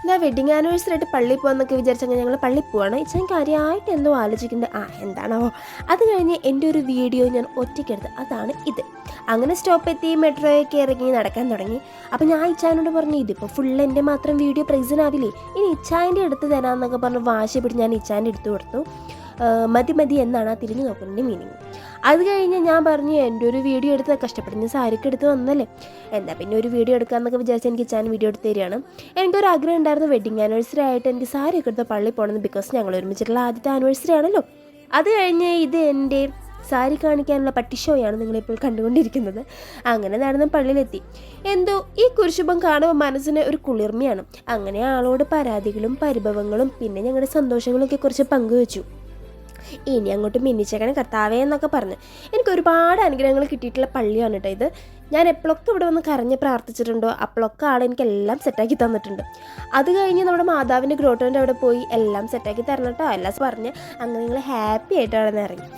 ഞാൻ wedding anniversary ആയിട്ട് പള്ളിയിൽ പോകാമെന്നൊക്കെ വിചാരിച്ചെങ്കിൽ ഞങ്ങൾ പള്ളിയിൽ പോവാണ്. ഇച്ചാൻ കാര്യമായിട്ട് എന്തോ ആലോചിക്കുന്നുണ്ട്. എന്താണോ. അത് കഴിഞ്ഞ് എൻ്റെ ഒരു വീഡിയോ ഞാൻ ഒറ്റയ്ക്കെടുത്ത്, അതാണ് ഇത്. അങ്ങനെ സ്റ്റോപ്പ് എത്തി മെട്രോയൊക്കെ ഇറങ്ങി നടക്കാൻ തുടങ്ങി. അപ്പോൾ ഞാൻ ഇച്ചാനോട് പറഞ്ഞു, ഇതിപ്പോൾ ഫുൾ എൻ്റെ മാത്രം വീഡിയോ പ്രൈസിനാവില്ലേ, ഇനി ഇച്ചാൻ്റെ എടുത്ത് തരാമെന്നൊക്കെ പറഞ്ഞ് വാശി പിടിച്ച് ഞാൻ ഇച്ചാൻ്റെ എടുത്ത് കൊടുത്തു. മതി എന്നാണ് ആ തിരിഞ്ഞു നോക്കുന്നതിൻ്റെ മീനിങ്. അത് കഴിഞ്ഞ് ഞാൻ പറഞ്ഞു, എൻ്റെ ഒരു വീഡിയോ എടുത്ത് കഷ്ടപ്പെടുന്ന സാരിക്ക് എടുത്ത് വന്നല്ലേ, എന്താ പിന്നെ ഒരു വീഡിയോ എടുക്കാമെന്നൊക്കെ വിചാരിച്ച് എനിക്ക് ഇച്ചാൻ വീഡിയോ എടുത്ത് തരികയാണ്. എനിക്കൊരു ആഗ്രഹം ഉണ്ടായിരുന്നു വെഡിങ് ആനിവേഴ്സറി ആയിട്ട് എനിക്ക് സാരിയൊക്കെ എടുത്ത് പള്ളിയിൽ പോകണമെന്ന്. ബിക്കോസ് ഞങ്ങൾ ഒരുമിച്ചിട്ടുള്ള ആദ്യത്തെ ആനിവേഴ്സറി ആണല്ലോ. അത് കഴിഞ്ഞ് ഇത് എൻ്റെ സാരി കാണിക്കാനുള്ള പട്ടി ഷോയാണ് നിങ്ങളിപ്പോൾ കണ്ടുകൊണ്ടിരിക്കുന്നത്. അങ്ങനെ നടന്ന് പള്ളിയിലെത്തി. എന്തോ ഈ കുരിശുബം കാണുമ്പോൾ മനസ്സിന് ഒരു കുളിർമയാണ്. അങ്ങനെ ആളോട് പരാതികളും പരിഭവങ്ങളും പിന്നെ ഞങ്ങളുടെ സന്തോഷങ്ങളൊക്കെ കുറിച്ച് പങ്കുവെച്ചു. ഇനി അങ്ങോട്ട് മിന്നിച്ചേക്കണം കർത്താവേ എന്നൊക്കെ പറഞ്ഞ് എനിക്ക് ഒരുപാട് അനുഗ്രഹങ്ങൾ കിട്ടിയിട്ടുള്ള പള്ളിയാണ് കേട്ടോ ഇത്. ഞാൻ എപ്പോഴൊക്കെ ഇവിടെ വന്ന് കരഞ്ഞ് പ്രാർത്ഥിച്ചിട്ടുണ്ടോ അപ്പോഴൊക്കെ ആൾ എനിക്ക് എല്ലാം സെറ്റാക്കി തന്നിട്ടുണ്ട്. അത് കഴിഞ്ഞ് നമ്മുടെ മാതാവിൻ്റെ ഗ്രോട്ടോൻ്റെ അവിടെ പോയി എല്ലാം സെറ്റാക്കി തരണം കേട്ടോ എല്ലാം പറഞ്ഞ് അങ്ങനെ നിങ്ങൾ ഹാപ്പി ആയിട്ട് അവിടെ നിന്ന് ഇറങ്ങി.